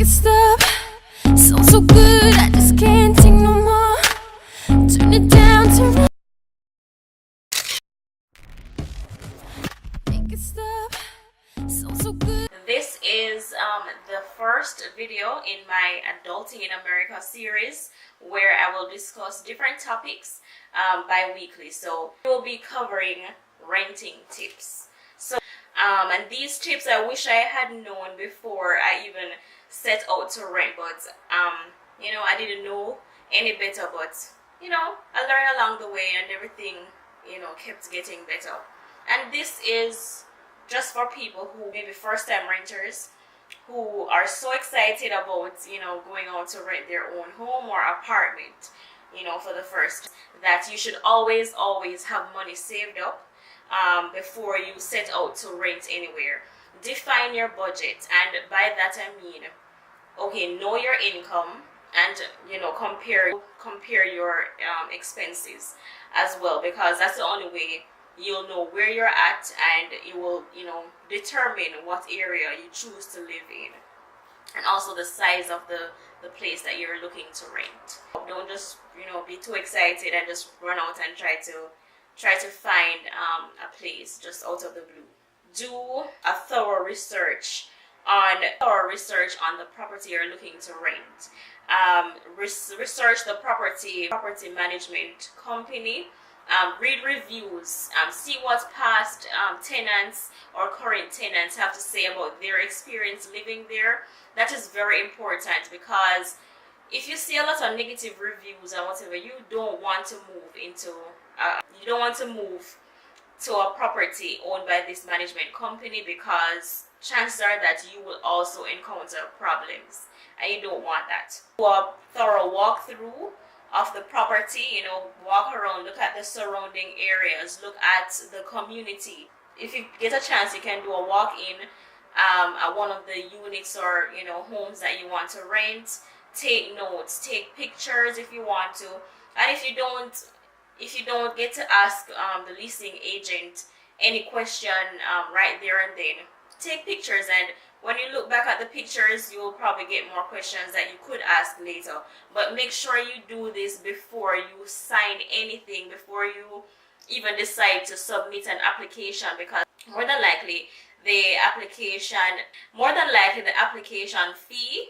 it stop. Sounds so good, I just can't take no more. Turn it down, turn it. Make it stop. Sounds so good. This is the first video in my Adulting in America series where I will discuss different topics bi-weekly. So we will be covering renting tips. So and these tips I wish I had known before I even set out to rent, but you know, I didn't know any better, but you know, I learned along the way and everything, you know, kept getting better. And this is just for people who may be first-time renters who are so excited about, you know, going out to rent their own home or apartment, you know, for the first, that you should always have money saved up before you set out to rent anywhere. Define your budget, and by that I mean, okay, know your income and, you know, compare your expenses as well, because that's the only way you'll know where you're at, and it will, you know, determine what area you choose to live in, and also the size of the place that you're looking to rent. Don't just, you know, be too excited and just run out and try to find a place just out of the blue. Do a thorough research on the property you're looking to rent. Research the property management company. Read reviews, see what past tenants or current tenants have to say about their experience living there. That is very important, because if you see a lot of negative reviews and whatever, you don't want to move to a property owned by this management company, because chances are that you will also encounter problems, and you don't want that. Do a thorough walkthrough of the property, you know, walk around, look at the surrounding areas, look at the community. If you get a chance, you can do a walk-in at one of the units or, you know, homes that you want to rent. Take notes, take pictures if you want to, and if you don't get to ask the leasing agent any question right there and then, take pictures, and when you look back at the pictures, you'll probably get more questions that you could ask later. But make sure you do this before you sign anything, before you even decide to submit an application, because more than likely the application fee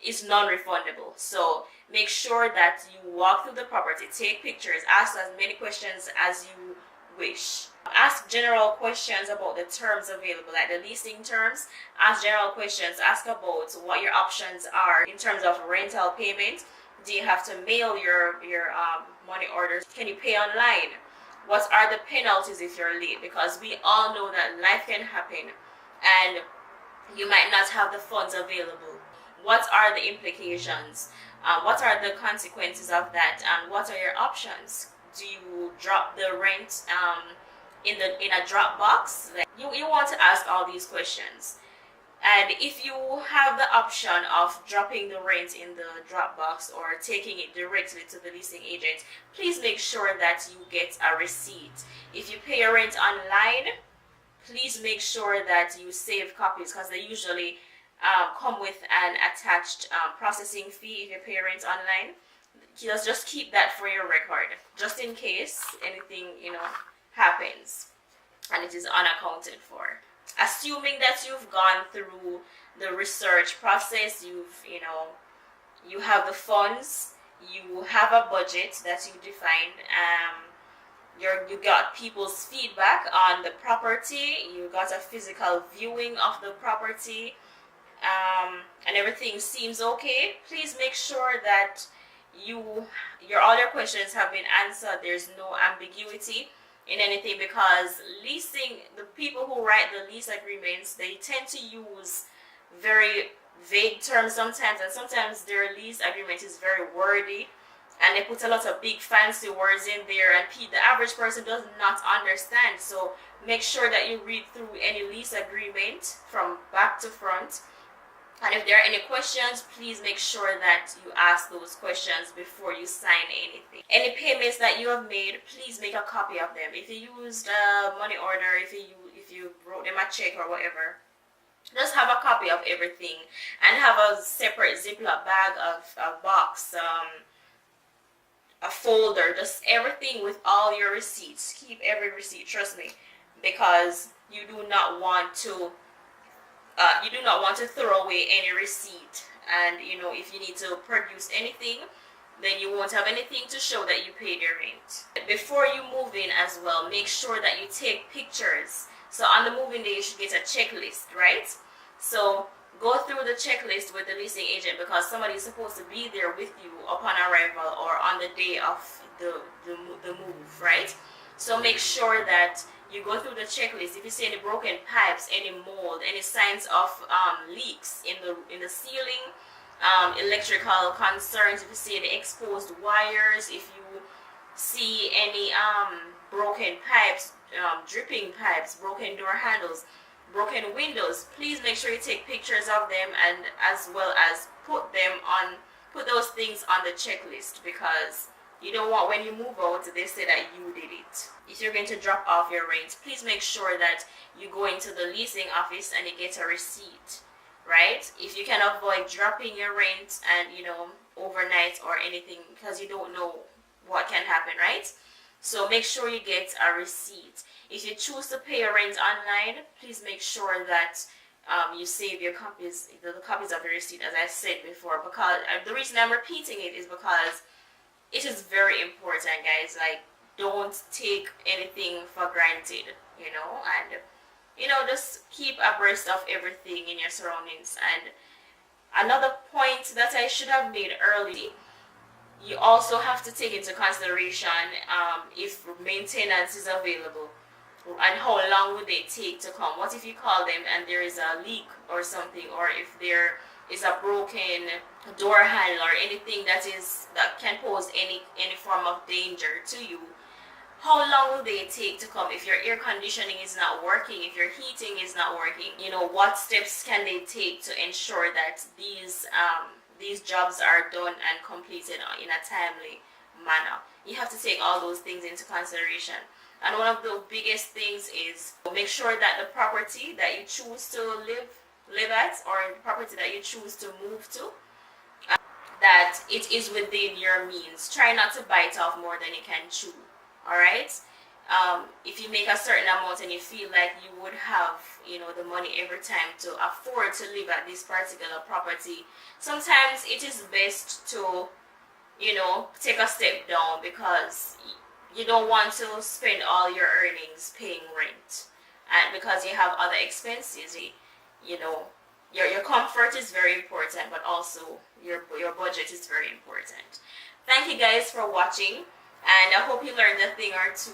is non-refundable. So make sure that you walk through the property, take pictures, ask as many questions as you wish. Ask general questions about the terms available, like the leasing terms. Ask general questions. Ask about what your options are in terms of rental payment. Do you have to mail your money orders? Can you pay online? What are the penalties if you're late? Because we all know that life can happen and you might not have the funds available. What are the implications? What are the consequences of that? And what are your options? Do you drop the rent in a drop box? You want to ask all these questions. And if you have the option of dropping the rent in the drop box or taking it directly to the leasing agent, please make sure that you get a receipt. If you pay your rent online, please make sure that you save copies, because they usually come with an attached processing fee if you pay your rent online. Just keep that for your record, just in case anything, you know, happens and it is unaccounted for. Assuming that you've gone through the research process, you have the funds, you have a budget that you defined, you got people's feedback on the property, you got a physical viewing of the property, and everything seems okay, please make sure that your other questions have been answered. There's no ambiguity in anything, because the people who write the lease agreements, they tend to use very vague terms sometimes, and sometimes their lease agreement is very wordy and they put a lot of big fancy words in there, and the average person does not understand. So make sure that you read through any lease agreement from back to front. And if there are any questions, please make sure that you ask those questions before you sign anything. Any payments that you have made, please make a copy of them. If you used a money order, if you wrote them a check or whatever, just have a copy of everything and have a separate Ziploc bag, of a box, a folder, just everything with all your receipts. Keep every receipt, trust me, because you do not want to throw away any receipt. And if you need to produce anything, then you won't have anything to show that you paid your rent. Before you move in as well, make sure that you take pictures. So on the moving day, you should get a checklist, right? So go through the checklist with the leasing agent, because somebody is supposed to be there with you upon arrival or on the day of the move, right? So make sure that you go through the checklist. If you see any broken pipes, any mold, any signs of leaks in the ceiling, electrical concerns, if you see any exposed wires, if you see any broken pipes, dripping pipes, broken door handles, broken windows, please make sure you take pictures of them, and as well as put those things on the checklist, because you don't want, when you move out, they say that you did it. If you're going to drop off your rent, please make sure that you go into the leasing office and you get a receipt, right? If you can avoid dropping your rent and overnight or anything, because you don't know what can happen, right? So make sure you get a receipt. If you choose to pay your rent online, please make sure that you save your copies, the copies of the receipt, as I said before. Because the reason I'm repeating it is because it is very important, guys. Like, don't take anything for granted, and just keep abreast of everything in your surroundings. And another point that I should have made early, you also have to take into consideration if maintenance is available, and how long would they take to come. What if you call them and there is a leak or something, or if there is a broken door handle or anything that can pose any form of danger to you? How long will they take to come? If your air conditioning is not working, if your heating is not working, what steps can they take to ensure that these jobs are done and completed in a timely manner? You have to take all those things into consideration. And one of the biggest things is make sure that the property that you choose to live at, or the property that you choose to move to, that it is within your means. Try not to bite off more than you can chew. All right. If you make a certain amount and you feel like you would have, the money every time to afford to live at this particular property, sometimes it is best to, take a step down, because you don't want to spend all your earnings paying rent, and because you have other expenses. Your comfort is very important, but also your budget is very important. Thank you guys for watching, and I hope you learned a thing or two.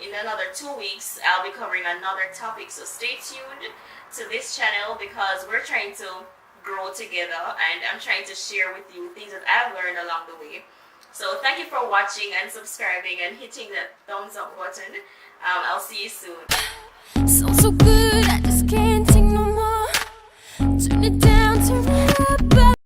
In another 2 weeks, I'll be covering another topic, so stay tuned to this channel, because we're trying to grow together, and I'm trying to share with you things that I've learned along the way. So thank you for watching and subscribing and hitting that thumbs up button. I'll see you soon. So good, I just can't take no more. Turn it down.